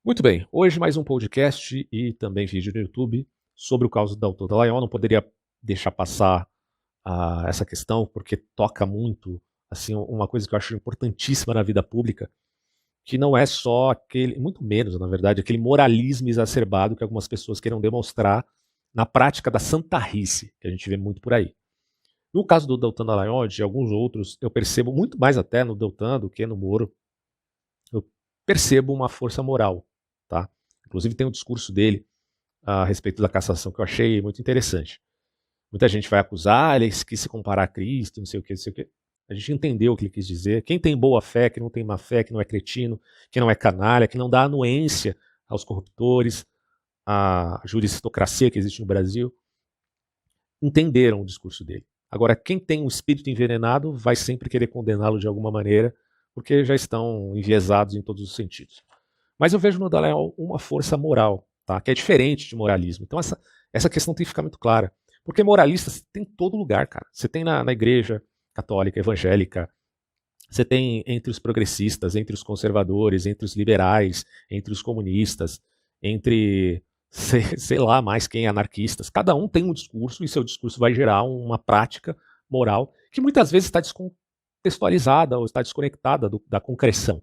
Muito bem, hoje mais um podcast e também vídeo no YouTube sobre o caso da autora Dallagnol. Não poderia deixar passar essa questão, porque toca muito, assim, uma coisa que eu acho importantíssima na vida pública, que não é só aquele, muito menos, na verdade, aquele moralismo exacerbado que algumas pessoas queiram demonstrar na prática da santarrice, que a gente vê muito por aí. No caso do Deltan Dallagnol e de alguns outros, eu percebo muito mais até no Deltan do que no Moro, eu percebo uma força moral, tá? Inclusive tem um discurso dele a respeito da cassação que eu achei muito interessante. Muita gente vai acusar, ele quis se comparar a Cristo, não sei o que, não sei o que. A gente entendeu o que ele quis dizer. Quem tem boa fé, que não tem má fé, que não é cretino, que não é canalha, que não dá anuência aos corruptores, à juristocracia que existe no Brasil, entenderam o discurso dele. Agora, quem tem um espírito envenenado vai sempre querer condená-lo de alguma maneira, porque já estão enviesados em todos os sentidos. Mas eu vejo no Dallagnol uma força moral, tá? Que é diferente de moralismo. Então essa questão tem que ficar muito clara. Porque moralistas tem em todo lugar, cara. Você tem na igreja católica, evangélica, você tem entre os progressistas, entre os conservadores, entre os liberais, entre os comunistas, entre, sei lá mais quem, anarquistas. Cada um tem um discurso e seu discurso vai gerar uma prática moral que muitas vezes está descontextualizada ou está desconectada da concreção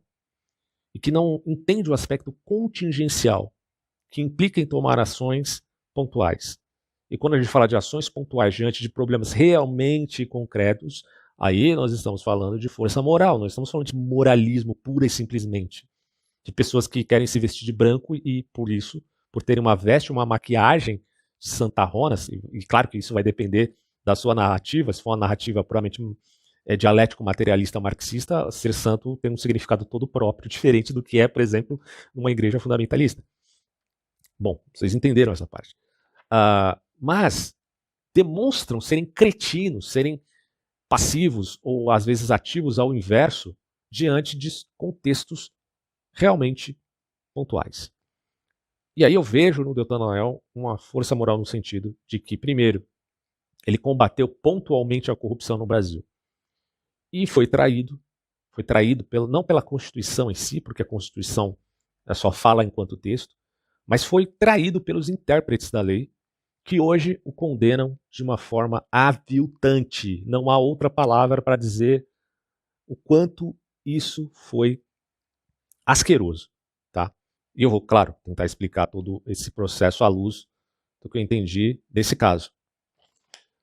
e que não entende o aspecto contingencial, que implica em tomar ações pontuais. E quando a gente fala de ações pontuais diante de problemas realmente concretos, aí nós estamos falando de força moral, nós estamos falando de moralismo pura e simplesmente. De pessoas que querem se vestir de branco e, por isso, por terem uma veste, uma maquiagem de santarronas, e claro que isso vai depender da sua narrativa, se for uma narrativa puramente dialético materialista marxista, ser santo tem um significado todo próprio, diferente do que é, por exemplo, numa igreja fundamentalista. Bom, vocês entenderam essa parte. Mas demonstram serem cretinos, serem passivos ou às vezes ativos ao inverso diante de contextos realmente pontuais. E aí eu vejo no Deltan Dallagnol uma força moral no sentido de que, primeiro, ele combateu pontualmente a corrupção no Brasil e foi traído não pela Constituição em si, porque a Constituição só fala enquanto texto, mas foi traído pelos intérpretes da lei, que hoje o condenam de uma forma aviltante. Não há outra palavra para dizer o quanto isso foi asqueroso, tá? E eu vou, claro, tentar explicar todo esse processo à luz do que eu entendi desse caso.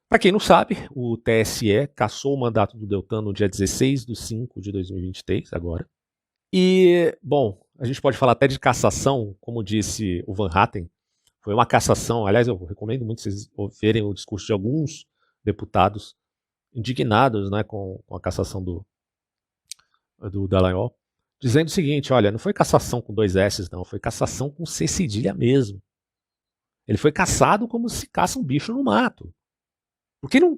Para quem não sabe, o TSE cassou o mandato do Deltan no dia 16 de 5 de 2023, agora. E, bom, a gente pode falar até de cassação, como disse o Van Hatten, foi uma cassação. Aliás, eu recomendo muito vocês verem o discurso de alguns deputados indignados, né, com a cassação do Dallagnol, dizendo o seguinte: olha, não foi cassação com dois S, não, foi cassação com C cedilha mesmo. Ele foi caçado como se caça um bicho no mato. Porque não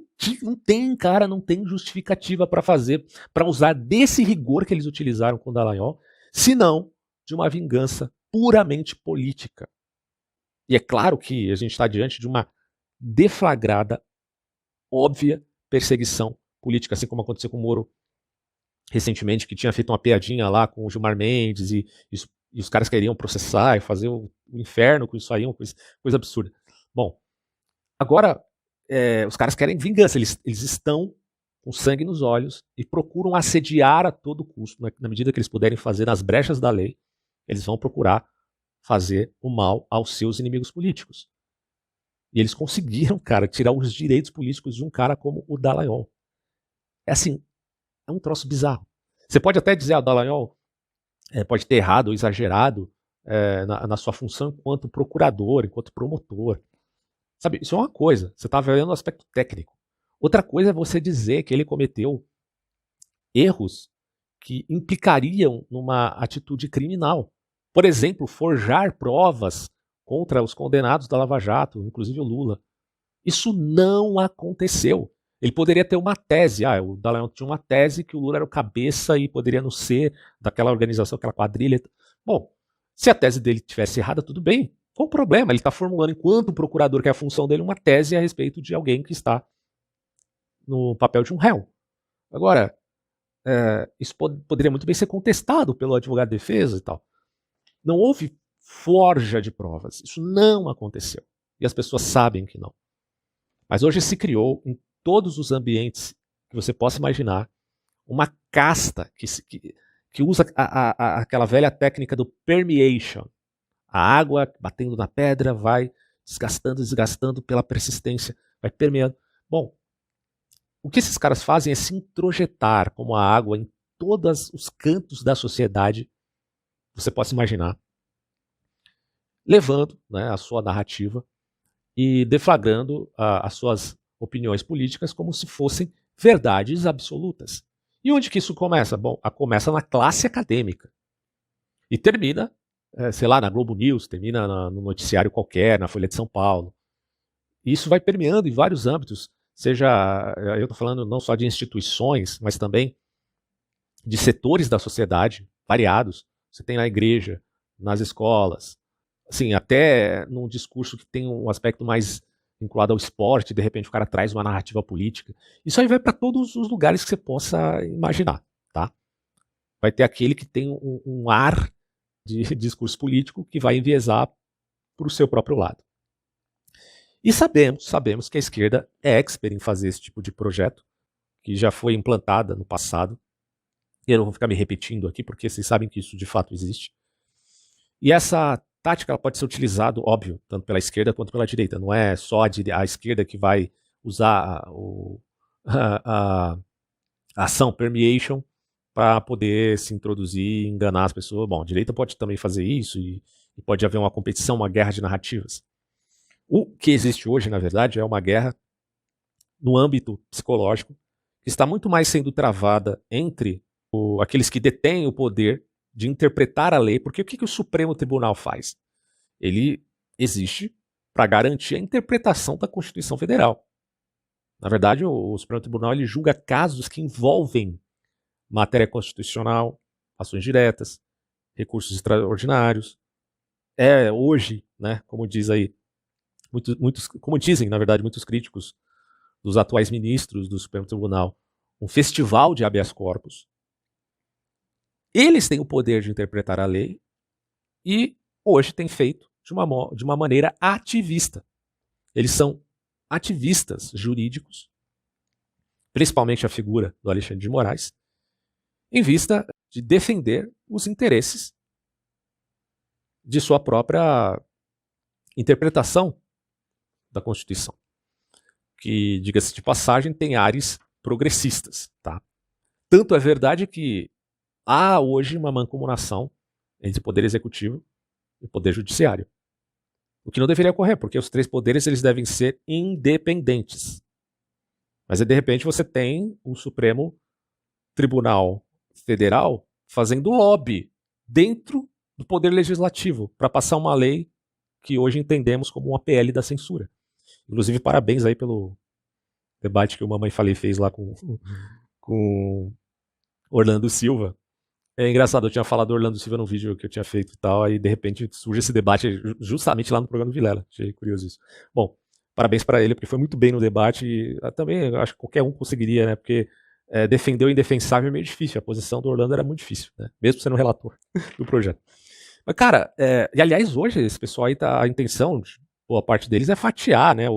tem, cara, não tem justificativa para fazer, para usar desse rigor que eles utilizaram com o Dallagnol, senão de uma vingança puramente política. E é claro que a gente está diante de uma deflagrada, óbvia perseguição política, assim como aconteceu com o Moro recentemente, que tinha feito uma piadinha lá com o Gilmar Mendes e os caras queriam processar e fazer o inferno com isso aí, uma coisa absurda. Bom, agora os caras querem vingança, eles estão com sangue nos olhos e procuram assediar a todo custo, na medida que eles puderem fazer nas brechas da lei, eles vão procurar fazer o mal aos seus inimigos políticos. E eles conseguiram, cara, tirar os direitos políticos de um cara como o Dallagnol. É assim, é um troço bizarro. Você pode até dizer, o Dallagnol pode ter errado ou exagerado na sua função enquanto procurador, enquanto promotor. Sabe, isso é uma coisa, você está vendo o aspecto técnico. Outra coisa é você dizer que ele cometeu erros que implicariam numa atitude criminal. Por exemplo, forjar provas contra os condenados da Lava Jato, inclusive o Lula. Isso não aconteceu. Ele poderia ter uma tese, o Dallagnol tinha uma tese que o Lula era o cabeça e poderia não ser daquela organização, aquela quadrilha. Bom, se a tese dele tivesse errada, tudo bem. Qual o problema? Ele está formulando, enquanto procurador, que é a função dele, uma tese a respeito de alguém que está no papel de um réu. Agora, isso poderia muito bem ser contestado pelo advogado de defesa e tal. Não houve forja de provas. Isso não aconteceu. E as pessoas sabem que não. Mas hoje se criou em todos os ambientes que você possa imaginar uma casta que usa aquela velha técnica do permeation. A água batendo na pedra vai desgastando, desgastando pela persistência, vai permeando. Bom, o que esses caras fazem é se introjetar como a água em todos os cantos da sociedade, você possa imaginar, levando, né, a sua narrativa e deflagrando as suas opiniões políticas como se fossem verdades absolutas. E onde que isso começa? Bom, começa na classe acadêmica e termina, sei lá, na Globo News, termina no noticiário qualquer, na Folha de São Paulo. E isso vai permeando em vários âmbitos, seja, eu estou falando não só de instituições, mas também de setores da sociedade variados. Você tem na igreja, nas escolas, assim, até num discurso que tem um aspecto mais vinculado ao esporte, de repente o cara traz uma narrativa política. Isso aí vai para todos os lugares que você possa imaginar, tá? Vai ter aquele que tem um ar de discurso político que vai enviesar para o seu próprio lado. E sabemos que a esquerda é expert em fazer esse tipo de projeto, que já foi implantada no passado. E eu não vou ficar me repetindo aqui, porque vocês sabem que isso de fato existe. E essa tática ela pode ser utilizada, óbvio, tanto pela esquerda quanto pela direita. Não é só a esquerda que vai usar a ação permeation para poder se introduzir e enganar as pessoas. Bom, a direita pode também fazer isso e pode haver uma competição, uma guerra de narrativas. O que existe hoje, na verdade, é uma guerra no âmbito psicológico que está muito mais sendo travada entre aqueles que detêm o poder de interpretar a lei, porque o que o Supremo Tribunal faz? Ele existe para garantir a interpretação da Constituição Federal. Na verdade, o Supremo Tribunal ele julga casos que envolvem matéria constitucional, ações diretas, recursos extraordinários. Hoje, né, como diz aí, como dizem, na verdade, muitos críticos dos atuais ministros do Supremo Tribunal, um festival de habeas corpus. Eles têm o poder de interpretar a lei e hoje têm feito de uma maneira ativista. Eles são ativistas jurídicos, principalmente a figura do Alexandre de Moraes, em vista de defender os interesses de sua própria interpretação da Constituição, que, diga-se de passagem, tem ares progressistas. Tá? Tanto é verdade que há hoje uma mancomunação entre poder executivo e poder judiciário. O que não deveria ocorrer, porque os três poderes eles devem ser independentes. Mas de repente você tem o Supremo Tribunal Federal fazendo lobby dentro do poder legislativo para passar uma lei que hoje entendemos como uma PL da censura. Inclusive, parabéns aí pelo debate que o Mamãe Falei fez lá com Orlando Silva. É engraçado, eu tinha falado do Orlando Silva no vídeo que eu tinha feito e tal, aí de repente surge esse debate justamente lá no programa do Vilela. Achei curioso isso. Bom, parabéns para ele, porque foi muito bem no debate e também acho que qualquer um conseguiria, né? Porque defender o indefensável é meio difícil, a posição do Orlando era muito difícil, né? Mesmo sendo relator do projeto. Mas, cara, e aliás, hoje esse pessoal aí a intenção, boa parte deles é fatiar, né,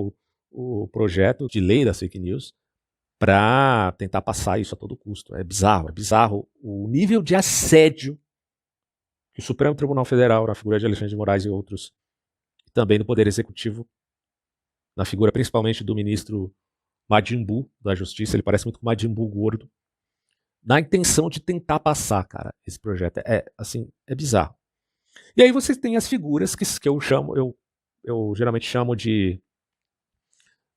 o projeto de lei das fake news para tentar passar isso a todo custo. É bizarro o nível de assédio que o Supremo Tribunal Federal, na figura de Alexandre de Moraes e outros, e também no Poder Executivo, na figura principalmente do ministro Majin Buu da Justiça, ele parece muito com o Majin Buu gordo, na intenção de tentar passar, cara, esse projeto. É bizarro. E aí você tem as figuras que eu geralmente chamo de...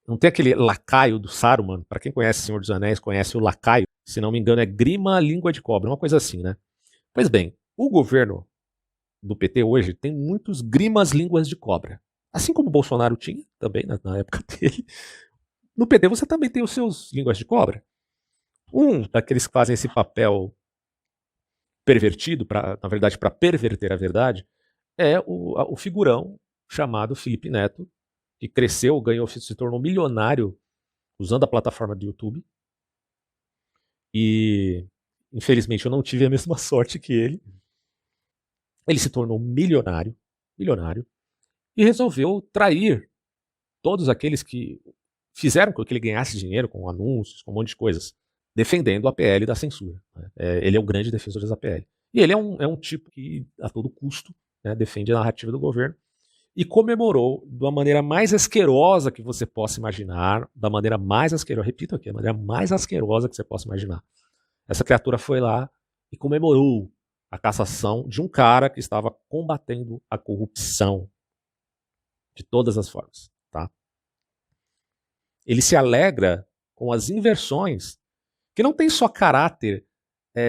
Não tem aquele lacaio do Saruman? Para quem conhece Senhor dos Anéis, conhece o lacaio. Se não me engano, é Grima Língua de Cobra, uma coisa assim, né? Pois bem, o governo do PT hoje tem muitos Grimas Línguas de Cobra. Assim como o Bolsonaro tinha também, na época dele. No PT você também tem os seus Línguas de Cobra. Um daqueles que fazem esse papel pervertido, na verdade, para perverter a verdade, é o figurão chamado Felipe Neto, que cresceu, se tornou milionário usando a plataforma do YouTube. E, infelizmente, eu não tive a mesma sorte que ele. Ele se tornou milionário milionário, e resolveu trair todos aqueles que fizeram com que ele ganhasse dinheiro com anúncios, com um monte de coisas, defendendo a PL da censura. Né? Ele é o grande defensor da PL. E ele é um tipo que, a todo custo, né, defende a narrativa do governo e comemorou da maneira mais asquerosa que você possa imaginar, da maneira mais asquerosa, repito aqui, a maneira mais asquerosa que você possa imaginar. Essa criatura foi lá e comemorou a cassação de um cara que estava combatendo a corrupção de todas as formas. Tá? Ele se alegra com as inversões, que não tem só caráter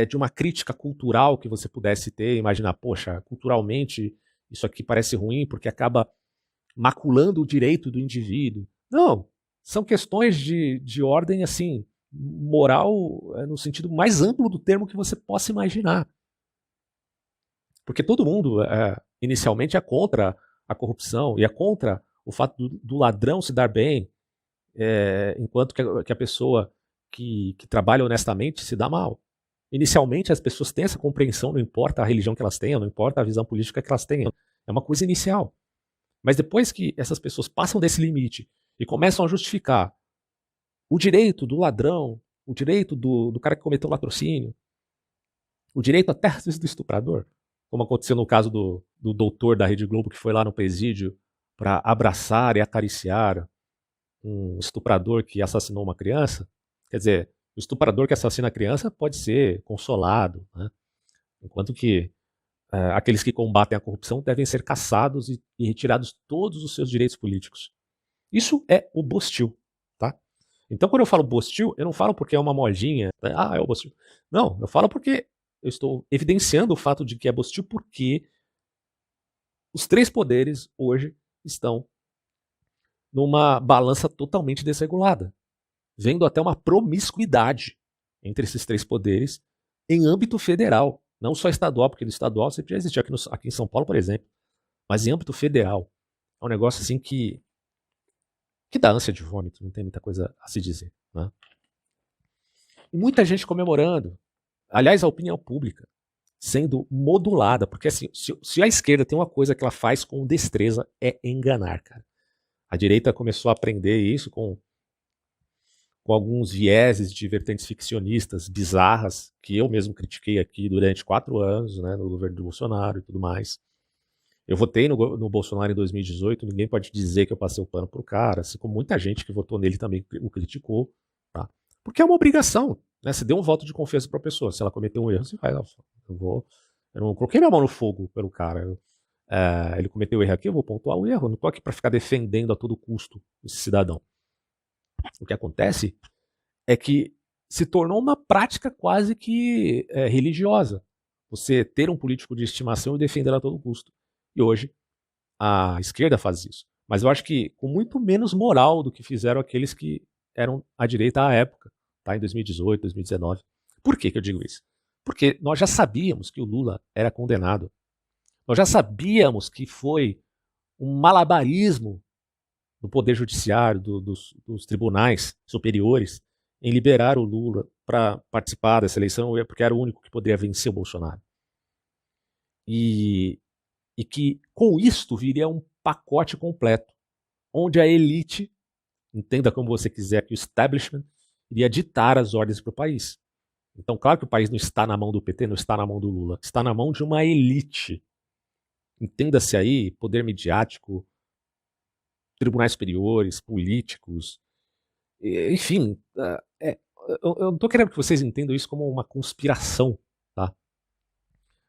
de uma crítica cultural que você pudesse ter, imaginar, poxa, culturalmente isso aqui parece ruim porque acaba maculando o direito do indivíduo. Não, são questões de ordem assim, moral no sentido mais amplo do termo que você possa imaginar. Porque todo mundo inicialmente é contra a corrupção e é contra o fato do ladrão se dar bem, enquanto que a pessoa que trabalha honestamente se dá mal. Inicialmente as pessoas têm essa compreensão, não importa a religião que elas tenham, não importa a visão política que elas tenham. É uma coisa inicial. Mas depois que essas pessoas passam desse limite e começam a justificar o direito do ladrão, o direito do cara que cometeu latrocínio, o direito até às vezes do estuprador, como aconteceu no caso do doutor da Rede Globo que foi lá no presídio para abraçar e acariciar um estuprador que assassinou uma criança. Quer dizer, o estuprador que assassina a criança pode ser consolado, né? Enquanto que aqueles que combatem a corrupção devem ser caçados e retirados todos os seus direitos políticos. Isso é o Bostil, tá? Então quando eu falo Bostil, eu não falo porque é uma modinha, é o Bostil. Não, eu falo porque eu estou evidenciando o fato de que é Bostil porque os três poderes hoje estão numa balança totalmente desregulada, vendo até uma promiscuidade entre esses três poderes em âmbito federal, não só estadual, porque no estadual sempre já existiu, aqui em São Paulo, por exemplo, mas em âmbito federal. É um negócio assim que dá ânsia de vômito, não tem muita coisa a se dizer. Né? E muita gente comemorando. Aliás, a opinião pública sendo modulada, porque assim, se a esquerda tem uma coisa que ela faz com destreza é enganar, cara. A direita começou a aprender isso com alguns vieses de vertentes ficcionistas bizarras, que eu mesmo critiquei aqui durante 4 anos, né, no governo do Bolsonaro e tudo mais. Eu votei no Bolsonaro em 2018, ninguém pode dizer que eu passei o pano pro cara, assim como muita gente que votou nele também o criticou, tá? Porque é uma obrigação, né? Você deu um voto de confiança para a pessoa, se ela cometeu um erro, você vai, eu não coloquei minha mão no fogo pelo cara, ele cometeu erro aqui, eu vou pontuar o erro, eu não tô aqui para ficar defendendo a todo custo esse cidadão. O que acontece é que se tornou uma prática quase que religiosa. Você ter um político de estimação e defender a todo custo. E hoje a esquerda faz isso. Mas eu acho que com muito menos moral do que fizeram aqueles que eram à direita à época, tá? Em 2018, 2019. Por que eu digo isso? Porque nós já sabíamos que o Lula era condenado. Nós já sabíamos que foi um malabarismo do Poder Judiciário, dos tribunais superiores, em liberar o Lula para participar dessa eleição, porque era o único que poderia vencer o Bolsonaro. E que com isto viria um pacote completo, onde a elite, entenda como você quiser, que o establishment iria ditar as ordens para o país. Então, claro que o país não está na mão do PT, não está na mão do Lula, está na mão de uma elite. Entenda-se aí, poder midiático, tribunais superiores, políticos, enfim, eu não estou querendo que vocês entendam isso como uma conspiração, tá?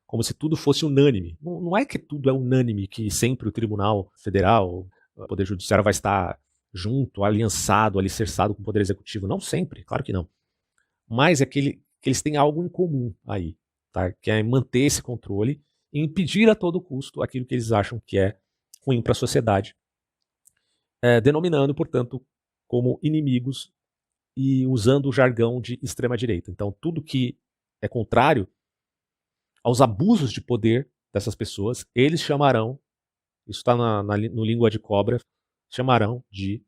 Como se tudo fosse unânime. Não é que tudo é unânime, que sempre o Tribunal Federal, o Poder Judiciário vai estar junto, aliançado, alicerçado com o Poder Executivo. Não sempre, claro que não. Mas é que eles têm algo em comum aí, tá? Que é manter esse controle e impedir a todo custo aquilo que eles acham que é ruim para a sociedade, denominando, portanto, como inimigos e usando o jargão de extrema-direita. Então, tudo que é contrário aos abusos de poder dessas pessoas, eles chamarão, isso está no Língua de Cobra, chamarão de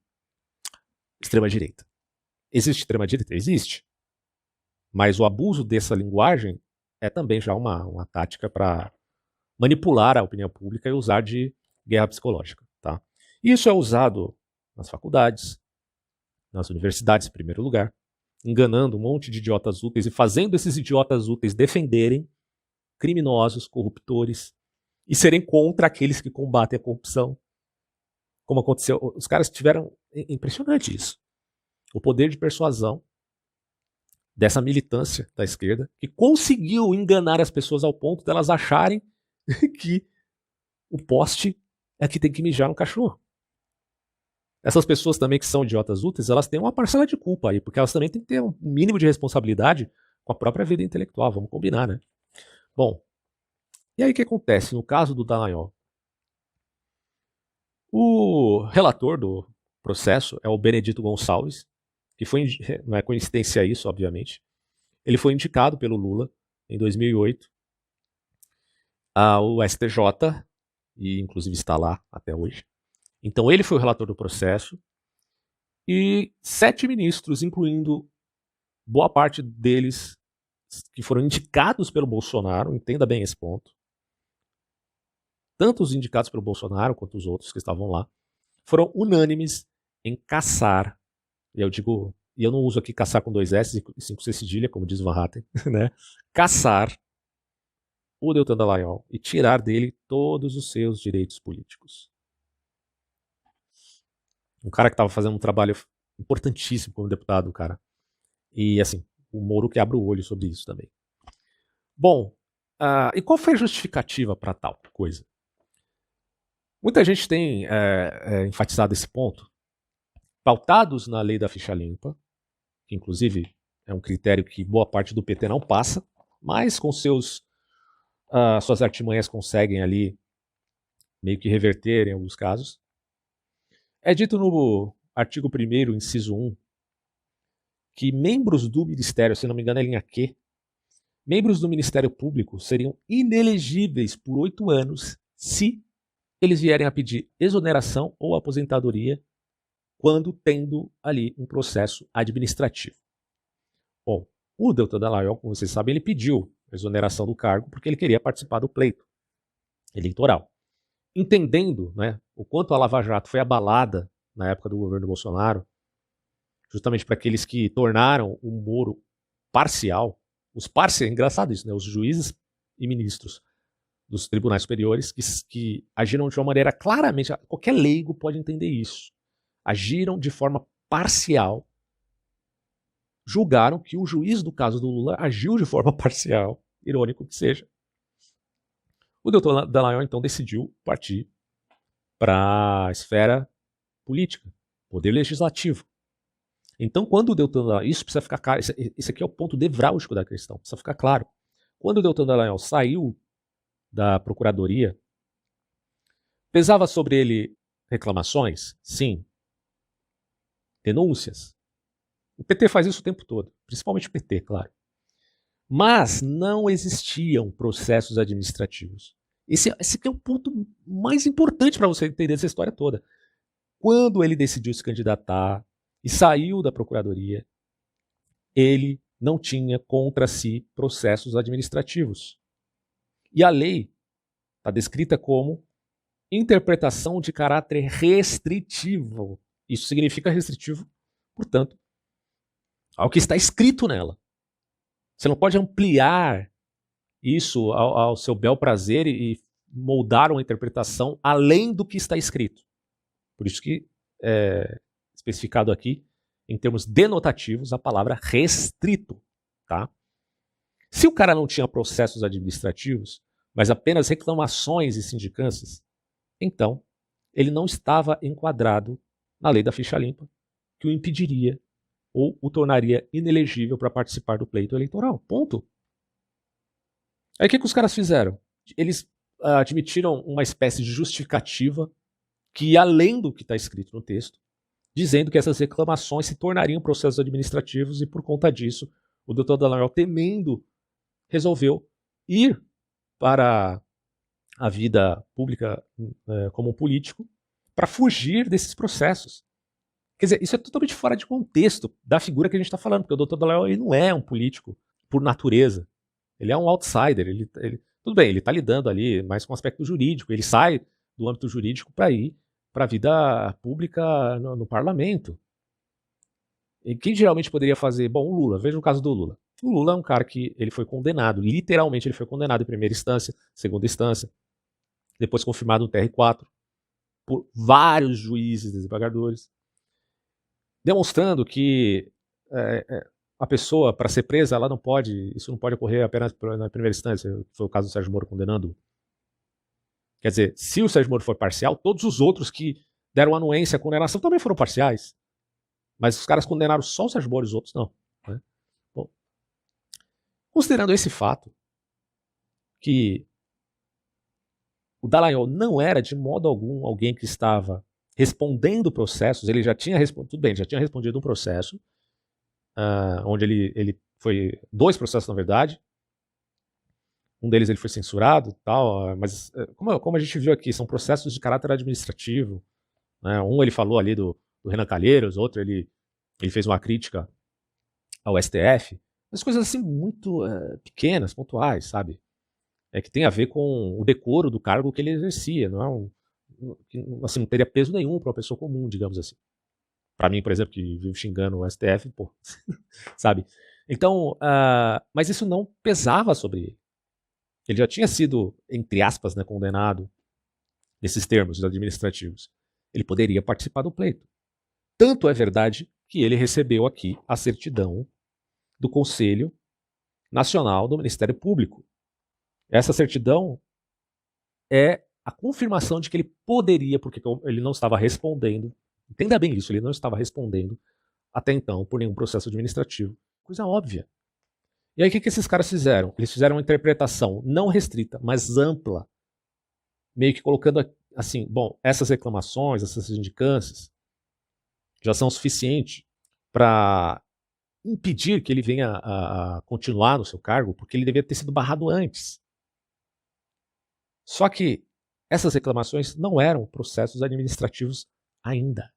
extrema-direita. Existe extrema-direita? Existe. Mas o abuso dessa linguagem é também já uma tática para manipular a opinião pública e usar de guerra psicológica. Tá? Isso é usado nas faculdades, nas universidades, em primeiro lugar, enganando um monte de idiotas úteis e fazendo esses idiotas úteis defenderem criminosos, corruptores e serem contra aqueles que combatem a corrupção. Como aconteceu, os caras tiveram, impressionante isso, o poder de persuasão dessa militância da esquerda que conseguiu enganar as pessoas ao ponto delas acharem que o poste é que tem que mijar no cachorro. Essas pessoas também que são idiotas úteis, elas têm uma parcela de culpa aí, porque elas também têm que ter um mínimo de responsabilidade com a própria vida intelectual, vamos combinar, né? Bom, e aí o que acontece no caso do Dallagnol? O relator do processo é o Benedito Gonçalves, que foi, não é coincidência isso, obviamente, ele foi indicado pelo Lula em 2008 ao STJ, e inclusive está lá até hoje. Então ele foi o relator do processo, e 7 ministros, incluindo boa parte deles que foram indicados pelo Bolsonaro, entenda bem esse ponto, tanto os indicados pelo Bolsonaro quanto os outros que estavam lá, foram unânimes em caçar, e eu não uso aqui caçar com 2 S e 5 C cedilha, como diz Van Hatten, né? Caçar o Deltan Dallagnol e tirar dele todos os seus direitos políticos. Um cara que estava fazendo um trabalho importantíssimo como deputado, cara. E assim, o Moro que abre o olho sobre isso também. Bom, e qual foi a justificativa para tal coisa? Muita gente tem enfatizado esse ponto, pautados na lei da ficha limpa, que inclusive é um critério que boa parte do PT não passa, mas com suas artimanhas conseguem ali meio que reverter em alguns casos. É dito no artigo 1º, inciso 1, que membros do Ministério, se não me engano é linha Q, membros do Ministério Público seriam inelegíveis por 8 anos se eles vierem a pedir exoneração ou aposentadoria quando tendo ali um processo administrativo. Bom, o Deltan Dallagnol, como vocês sabem, ele pediu exoneração do cargo porque ele queria participar do pleito eleitoral. Entendendo, né, o quanto a Lava Jato foi abalada na época do governo Bolsonaro, justamente para aqueles que tornaram o Moro parcial, é engraçado isso, né, os juízes e ministros dos tribunais superiores que agiram de uma maneira claramente, qualquer leigo pode entender isso, agiram de forma parcial, julgaram que o juiz do caso do Lula agiu de forma parcial, irônico que seja. O Deltan Dallagnol então decidiu partir para a esfera política, poder legislativo. Então, quando o Deltan Dallagnol, isso precisa ficar claro, esse aqui é o ponto nevrálgico da questão, precisa ficar claro. Quando o Deltan Dallagnol saiu da procuradoria, pesava sobre ele reclamações? Sim. Denúncias? O PT faz isso o tempo todo, principalmente o PT, claro. Mas não existiam processos administrativos. Esse aqui é o ponto mais importante para você entender essa história toda. Quando ele decidiu se candidatar e saiu da procuradoria, ele não tinha contra si processos administrativos. E a lei está descrita como interpretação de caráter restritivo. Isso significa restritivo, portanto, ao que está escrito nela. Você não pode ampliar isso ao seu bel prazer e moldar uma interpretação além do que está escrito. Por isso que é especificado aqui, em termos denotativos, a palavra restrito. Tá? Se o cara não tinha processos administrativos, mas apenas reclamações e sindicâncias, então ele não estava enquadrado na lei da ficha limpa, que o impediria ou o tornaria inelegível para participar do pleito eleitoral. Ponto. Aí o que os caras fizeram? Eles admitiram uma espécie de justificativa que ia além do que está escrito no texto, dizendo que essas reclamações se tornariam processos administrativos e por conta disso o Deltan Dallagnol, temendo, resolveu ir para a vida pública como um político para fugir desses processos. Quer dizer, isso é totalmente fora de contexto da figura que a gente está falando, porque o Deltan Dallagnol ele não é um político por natureza. Ele é um outsider. Tudo bem, ele está lidando ali mais com o aspecto jurídico. Ele sai do âmbito jurídico para ir para a vida pública no parlamento. E quem geralmente poderia fazer? Bom, o Lula. Veja o caso do Lula. O Lula é um cara que ele foi condenado, literalmente ele foi condenado em primeira instância, segunda instância, depois confirmado no TR4, por vários juízes desembargadores, demonstrando que a pessoa, para ser presa, ela não pode, isso não pode ocorrer apenas na primeira instância. Foi o caso do Sérgio Moro condenando. Quer dizer, se o Sérgio Moro foi parcial, todos os outros que deram anuência à condenação também foram parciais. Mas os caras condenaram só o Sérgio Moro e os outros não. Né? Bom, considerando esse fato, que o Dallagnol não era de modo algum alguém que estava respondendo processos, ele já tinha respondido, tudo bem, já tinha respondido um processo, onde ele foi, 2 processos na verdade, um deles ele foi censurado, tal, mas como a gente viu aqui, são processos de caráter administrativo, né? Um ele falou ali do Renan Calheiros, outro ele fez uma crítica ao STF, mas coisas assim muito pequenas, pontuais, sabe? Que tem a ver com o decoro do cargo que ele exercia, não é assim, não teria peso nenhum para uma pessoa comum, digamos assim. Para mim, por exemplo, que vivo xingando o STF, pô, sabe? Então, mas isso não pesava sobre ele. Ele já tinha sido, entre aspas, né, condenado nesses termos administrativos. Ele poderia participar do pleito. Tanto é verdade que ele recebeu aqui a certidão do Conselho Nacional do Ministério Público. Essa certidão é a confirmação de que ele poderia, porque ele não estava respondendo, entenda bem isso, ele não estava respondendo até então por nenhum processo administrativo. Coisa óbvia. E aí o que esses caras fizeram? Eles fizeram uma interpretação não restrita, mas ampla, meio que colocando assim, bom, essas reclamações, essas sindicâncias já são suficientes para impedir que ele venha a continuar no seu cargo, porque ele devia ter sido barrado antes. Só que essas reclamações não eram processos administrativos ainda.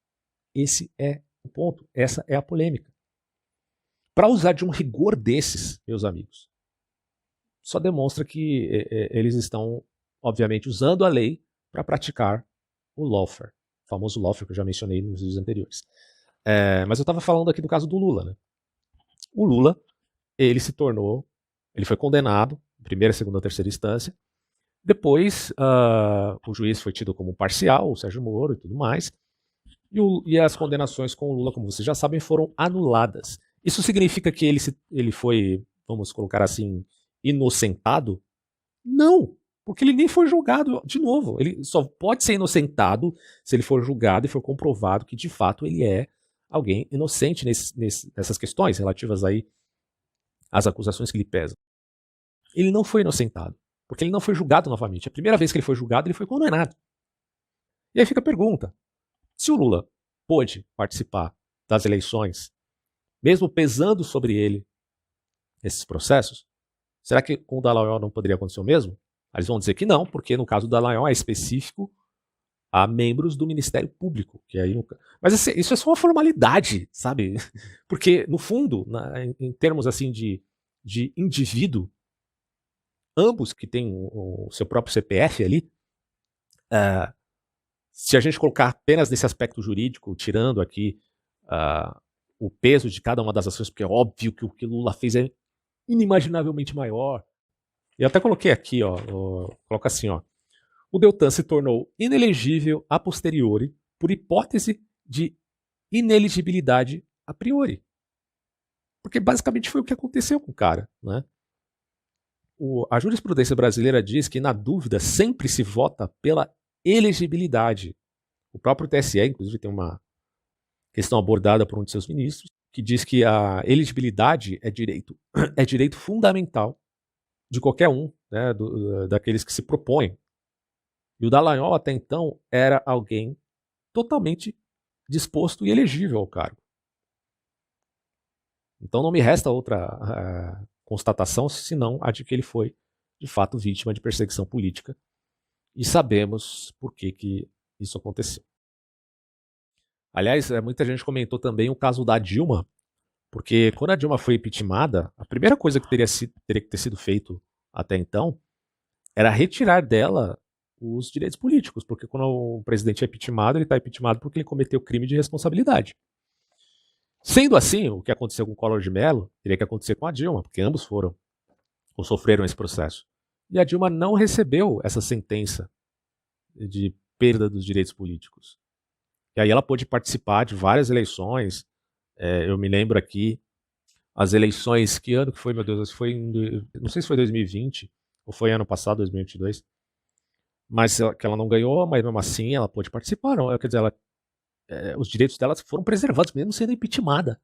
Esse é o ponto, essa é a polêmica. Para usar de um rigor desses, meus amigos, só demonstra que eles estão, obviamente, usando a lei para praticar o lawfare, o famoso lawfare que eu já mencionei nos vídeos anteriores. Mas eu estava falando aqui do caso do Lula, né? O Lula, ele foi condenado, em primeira, segunda, terceira instância. Depois, o juiz foi tido como parcial, o Sérgio Moro e tudo mais. E as condenações com o Lula, como vocês já sabem, foram anuladas. Isso significa que ele foi, vamos colocar assim, inocentado? Não, porque ele nem foi julgado de novo. Ele só pode ser inocentado se ele for julgado e for comprovado que de fato ele é alguém inocente nessas questões relativas aí às acusações que lhe pesam. Ele não foi inocentado, porque ele não foi julgado novamente. A primeira vez que ele foi julgado, ele foi condenado. E aí fica a pergunta, se o Lula pôde participar das eleições, mesmo pesando sobre ele esses processos, será que com o Dallagnol não poderia acontecer o mesmo? Eles vão dizer que não, porque no caso do Dallagnol é específico a membros do Ministério Público. Que aí nunca... Mas assim, isso é só uma formalidade, sabe? Porque, no fundo, em termos assim de indivíduo, ambos que têm o seu próprio CPF ali, se a gente colocar apenas nesse aspecto jurídico, tirando aqui o peso de cada uma das ações, porque é óbvio que o que Lula fez é inimaginavelmente maior. Eu até coloquei aqui, coloca assim, o Deltan se tornou inelegível a posteriori por hipótese de ineligibilidade a priori. Porque basicamente foi o que aconteceu com o cara, né? A jurisprudência brasileira diz que, na dúvida, sempre se vota pela elegibilidade. O próprio TSE, inclusive, tem uma questão abordada por um de seus ministros, que diz que a elegibilidade é direito fundamental de qualquer um, né, daqueles que se propõem. E o Dallagnol, até então, era alguém totalmente disposto e elegível ao cargo. Então não me resta outra constatação, senão a de que ele foi, de fato, vítima de perseguição política. E sabemos por que isso aconteceu. Aliás, muita gente comentou também o caso da Dilma, porque quando a Dilma foi impeachmentada, a primeira coisa que teria que ter sido feito até então era retirar dela os direitos políticos, porque quando o presidente é impeachmentado, ele está impeachmentado porque ele cometeu crime de responsabilidade. Sendo assim, o que aconteceu com o Collor de Mello teria que acontecer com a Dilma, porque ambos foram ou sofreram esse processo. E a Dilma não recebeu essa sentença de perda dos direitos políticos. E aí ela pôde participar de várias eleições. Eu me lembro aqui, as eleições, que ano que foi, meu Deus? Foi não sei se foi 2020 ou foi ano passado, 2022. Mas que ela não ganhou, mas mesmo assim ela pôde participar. Não, quer dizer, os direitos dela foram preservados, mesmo sendo impeachmentada.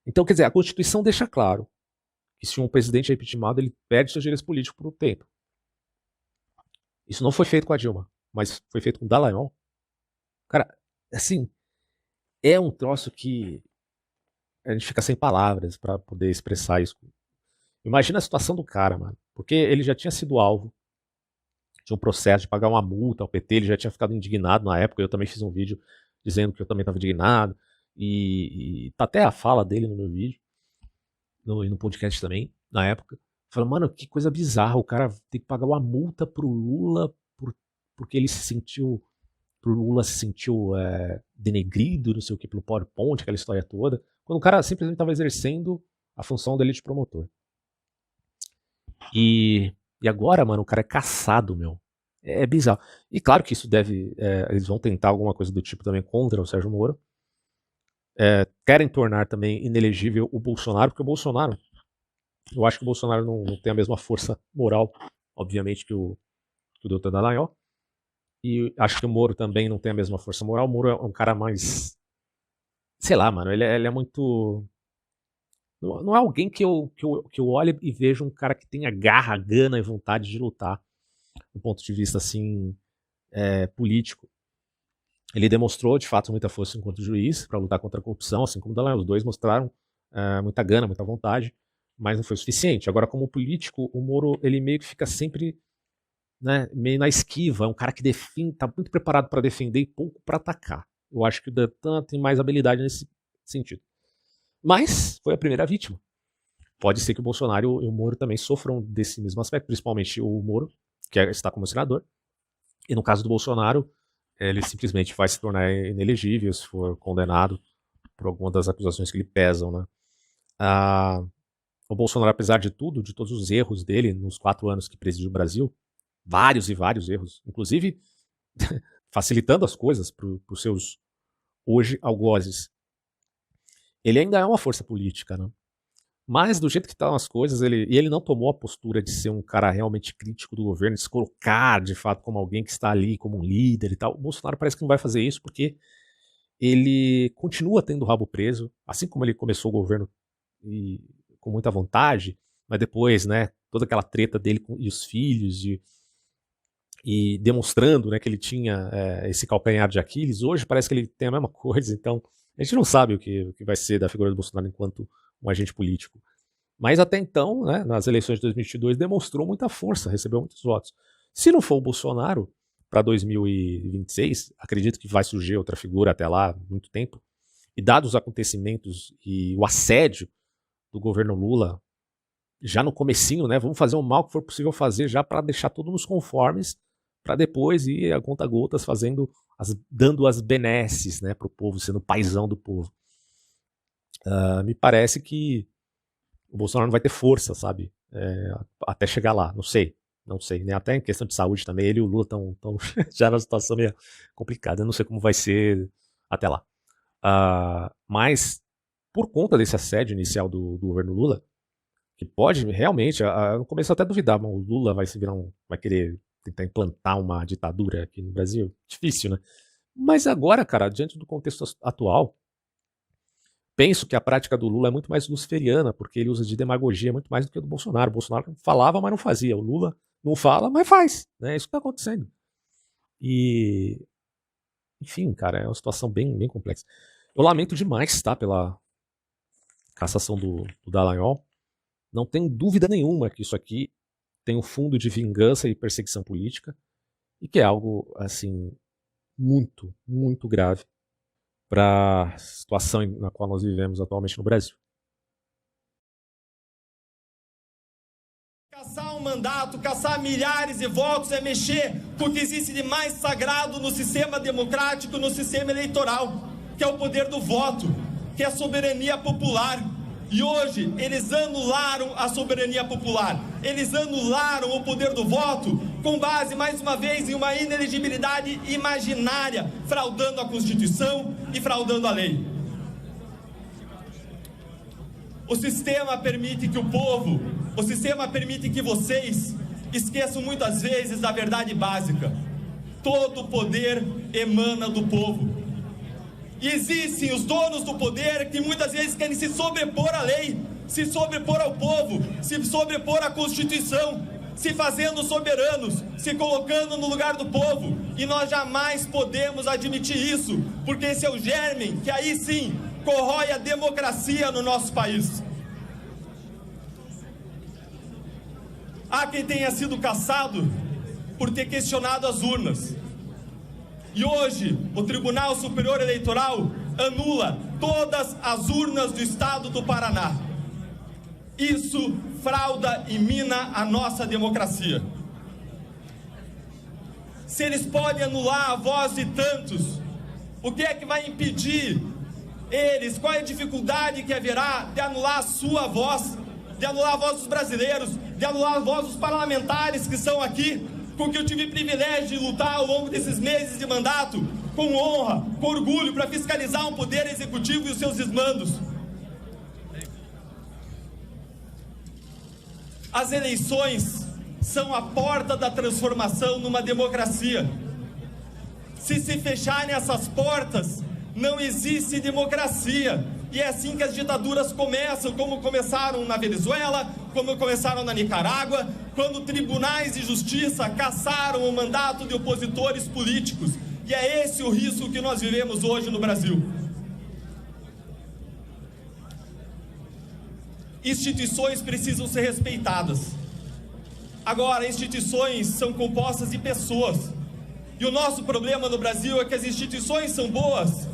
Então, quer dizer, a Constituição deixa claro que se um presidente é impeachmentado, ele perde seus direitos políticos por um tempo. Isso não foi feito com a Dilma, mas foi feito com o Dallagnol. Cara, assim, é um troço que a gente fica sem palavras para poder expressar isso. Imagina a situação do cara, mano. Porque ele já tinha sido alvo de um processo de pagar uma multa ao PT, ele já tinha ficado indignado na época. Eu também fiz um vídeo dizendo que eu também estava indignado. E tá até a fala dele no meu vídeo, no podcast também, na época. Falando, mano, que coisa bizarra. O cara tem que pagar uma multa pro Lula porque ele se sentiu. Pro Lula se sentiu denegrido, não sei o que, pelo PowerPoint, aquela história toda. Quando o cara simplesmente estava exercendo a função dele de promotor. E agora, mano, o cara é caçado, meu. É bizarro. E claro que isso deve. Eles vão tentar alguma coisa do tipo também contra o Sérgio Moro. Querem tornar também inelegível o Bolsonaro, porque o Bolsonaro. Eu acho que o Bolsonaro não tem a mesma força moral, obviamente, que o Dr. Dallagnol. E acho que o Moro também não tem a mesma força moral. O Moro é um cara mais. Sei lá, mano, ele é muito. Não é alguém que eu olhe e veja um cara que tenha garra, gana e vontade de lutar, do ponto de vista assim, político. Ele demonstrou, de fato, muita força enquanto juiz para lutar contra a corrupção, assim como o Dallagnol. Os dois mostraram muita gana, muita vontade, mas não foi o suficiente. Agora, como político, o Moro ele meio que fica sempre, né, meio na esquiva. É um cara que está muito preparado para defender e pouco para atacar. Eu acho que o Deltan tem mais habilidade nesse sentido. Mas foi a primeira vítima. Pode ser que o Bolsonaro e o Moro também sofram desse mesmo aspecto, principalmente o Moro, que está como senador. E no caso do Bolsonaro, ele simplesmente vai se tornar inelegível se for condenado por alguma das acusações que lhe pesam, né? O Bolsonaro, apesar de tudo, de todos os erros dele nos 4 anos que presidiu o Brasil, vários e vários erros, inclusive facilitando as coisas para os seus hoje algozes, ele ainda é uma força política, né? Mas do jeito que estão as coisas, ele não tomou a postura de ser um cara realmente crítico do governo, de se colocar de fato como alguém que está ali como um líder e tal. O Bolsonaro parece que não vai fazer isso porque ele continua tendo o rabo preso, assim como ele começou o governo com muita vontade, mas depois, né, toda aquela treta dele e os filhos e demonstrando, né, que ele tinha esse calcanhar de Aquiles. Hoje parece que ele tem a mesma coisa, então a gente não sabe o que vai ser da figura do Bolsonaro enquanto um agente político. Mas até então, né, nas eleições de 2022, demonstrou muita força, recebeu muitos votos. Se não for o Bolsonaro, para 2026, acredito que vai surgir outra figura até lá, muito tempo. E dados os acontecimentos e o assédio do governo Lula, já no comecinho, né, vamos fazer o mal que for possível fazer já para deixar todos nos conformes, para depois ir a conta gotas dando as benesses, né, para o povo, sendo paizão do povo. Me parece que o Bolsonaro não vai ter força, sabe? Até chegar lá, não sei. Né? Até em questão de saúde também, ele e o Lula estão já na situação meio complicada. Eu não sei como vai ser até lá. Mas, por conta desse assédio inicial do governo Lula, que pode realmente, eu começo até a duvidar, mas o Lula vai querer tentar implantar uma ditadura aqui no Brasil? Difícil, né? Mas agora, cara, diante do contexto atual, penso que a prática do Lula é muito mais luciferiana, porque ele usa de demagogia muito mais do que a do Bolsonaro. O Bolsonaro falava, mas não fazia. O Lula não fala, mas faz. Né? Isso que está acontecendo. E, enfim, cara, é uma situação bem, bem complexa. Eu lamento demais, tá, pela cassação do Dallagnol. Não tenho dúvida nenhuma que isso aqui tem um fundo de vingança e perseguição política e que é algo, assim, muito, muito grave para a situação na qual nós vivemos atualmente no Brasil. um mandato, caçar milhares de votos, é mexer com o que existe de mais sagrado no sistema democrático, no sistema eleitoral, que é o poder do voto, que é a soberania popular. E hoje eles anularam a soberania popular, eles anularam o poder do voto com base, mais uma vez, em uma inelegibilidade imaginária, fraudando a Constituição e fraudando a lei. O sistema permite que o povo, o sistema permite que vocês esqueçam muitas vezes da verdade básica. Todo poder emana do povo. E existem os donos do poder que muitas vezes querem se sobrepor à lei, se sobrepor ao povo, se sobrepor à Constituição, se fazendo soberanos, se colocando no lugar do povo. E nós jamais podemos admitir isso, porque esse é o germe que aí sim corrói a democracia no nosso país. Há quem tenha sido caçado por ter questionado as urnas. E hoje, o Tribunal Superior Eleitoral anula todas as urnas do estado do Paraná. Isso frauda e mina a nossa democracia. Se eles podem anular a voz de tantos, o que é que vai impedir eles? Qual é a dificuldade que haverá de anular a sua voz, de anular a voz dos brasileiros, de anular a voz dos parlamentares que são aqui, com que eu tive o privilégio de lutar ao longo desses meses de mandato, com honra, com orgulho, para fiscalizar um poder executivo e os seus desmandos. As eleições são a porta da transformação numa democracia. Se fecharem essas portas, não existe democracia. E é assim que as ditaduras começam, como começaram na Venezuela, como começaram na Nicarágua, quando tribunais de justiça caçaram o mandato de opositores políticos. E é esse o risco que nós vivemos hoje no Brasil. Instituições precisam ser respeitadas. Agora, instituições são compostas de pessoas. E o nosso problema no Brasil é que as instituições são boas,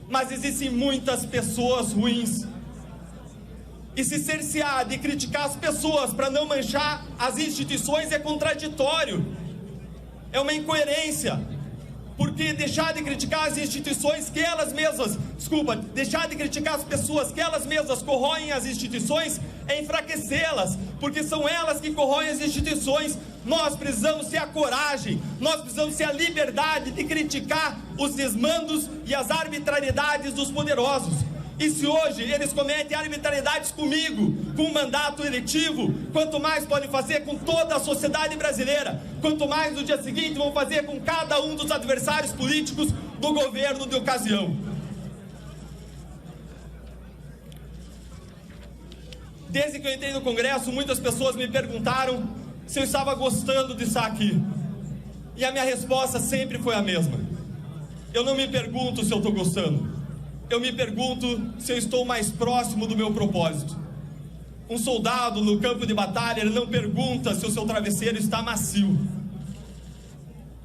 mas existem muitas pessoas ruins. E se cercear de criticar as pessoas para não manchar as instituições é contraditório. É uma incoerência. Porque deixar de criticar as instituições que elas mesmas, deixar de criticar as pessoas que elas mesmas corroem as instituições é enfraquecê-las, porque são elas que corroem as instituições. Nós precisamos ter a coragem, nós precisamos ter a liberdade de criticar os desmandos e as arbitrariedades dos poderosos. E se hoje eles cometem arbitrariedades comigo, com um mandato eletivo, quanto mais podem fazer com toda a sociedade brasileira, quanto mais no dia seguinte vão fazer com cada um dos adversários políticos do governo de ocasião. Desde que eu entrei no Congresso, muitas pessoas me perguntaram se eu estava gostando de estar aqui. E a minha resposta sempre foi a mesma. Eu não me pergunto se eu estou gostando. Eu me pergunto se eu estou mais próximo do meu propósito. Um soldado no campo de batalha, ele não pergunta se o seu travesseiro está macio.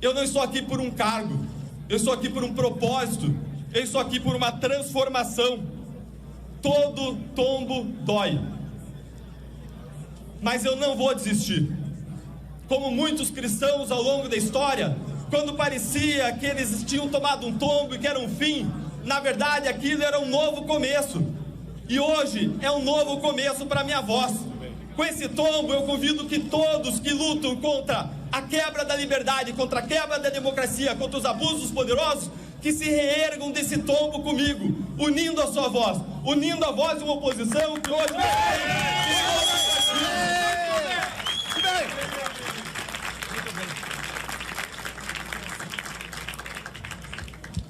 Eu não estou aqui por um cargo. Eu estou aqui por um propósito. Eu estou aqui por uma transformação. Todo tombo dói. Mas eu não vou desistir. Como muitos cristãos ao longo da história, quando parecia que eles tinham tomado um tombo e que era um fim, na verdade aquilo era um novo começo. E hoje é um novo começo para minha voz. Com esse tombo eu convido que todos que lutam contra a quebra da liberdade, contra a quebra da democracia, contra os abusos poderosos, que se reergam desse tombo comigo, unindo a sua voz, unindo a voz de uma oposição que hoje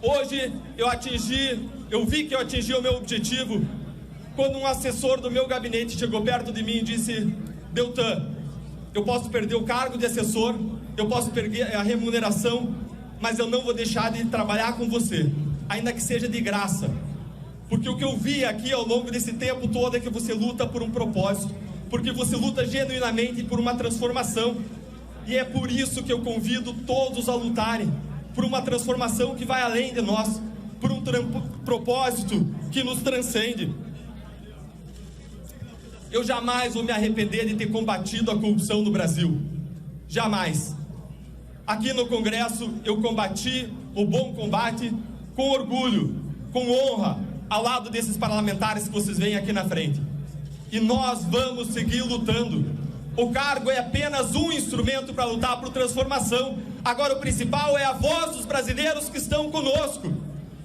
Hoje eu vi que eu atingi o meu objetivo quando um assessor do meu gabinete chegou perto de mim e disse: Deltan, eu posso perder o cargo de assessor, eu posso perder a remuneração, mas eu não vou deixar de trabalhar com você, ainda que seja de graça, porque o que eu vi aqui ao longo desse tempo todo é que você luta por um propósito, porque você luta genuinamente por uma transformação, e é por isso que eu convido todos a lutarem por uma transformação que vai além de nós, por um propósito que nos transcende. eu jamais vou me arrepender de ter combatido a corrupção no Brasil. Jamais. Aqui no Congresso eu combati o bom combate com orgulho, com honra, ao lado desses parlamentares que vocês veem aqui na frente. E nós vamos seguir lutando. O cargo é apenas um instrumento para lutar por transformação. Agora o principal é a voz dos brasileiros que estão conosco.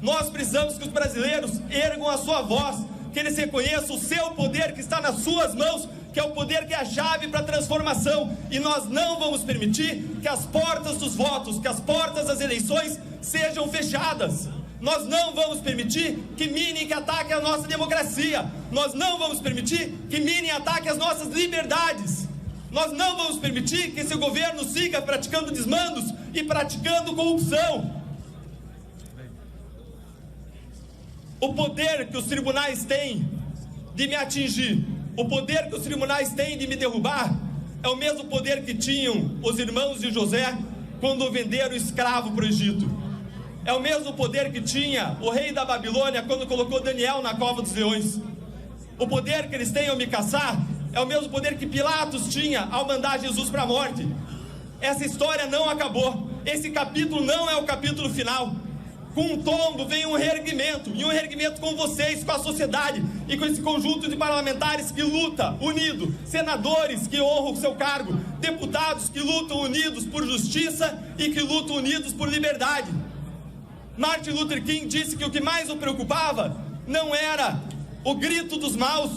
Nós precisamos que os brasileiros ergam a sua voz, que eles reconheçam o seu poder que está nas suas mãos, que é o poder que é a chave para a transformação. E nós não vamos permitir que as portas dos votos, que as portas das eleições sejam fechadas. Nós não vamos permitir que minem e que ataquem a nossa democracia. Nós não vamos permitir que minem e ataquem as nossas liberdades. Nós não vamos permitir que esse governo siga praticando desmandos e praticando corrupção. O poder que os tribunais têm de me atingir, o poder que os tribunais têm de me derrubar, é o mesmo poder que tinham os irmãos de José quando venderam o escravo para o Egito. É o mesmo poder que tinha o rei da Babilônia quando colocou Daniel na cova dos leões. O poder que eles têm ao me caçar é o mesmo poder que Pilatos tinha ao mandar Jesus para a morte. Essa história não acabou. Esse capítulo não é o capítulo final. Com um tombo vem um reerguimento, e um reerguimento com vocês, com a sociedade e com esse conjunto de parlamentares que luta unido, senadores que honram o seu cargo, deputados que lutam unidos por justiça e que lutam unidos por liberdade. Martin Luther King disse que o que mais o preocupava não era o grito dos maus,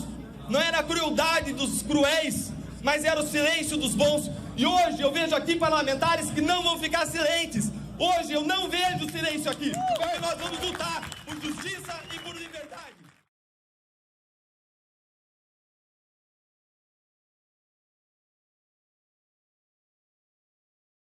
não era a crueldade dos cruéis, mas era o silêncio dos bons. E hoje eu vejo aqui parlamentares que não vão ficar silentes. Hoje eu não vejo silêncio aqui, porque nós vamos lutar por justiça e por liberdade.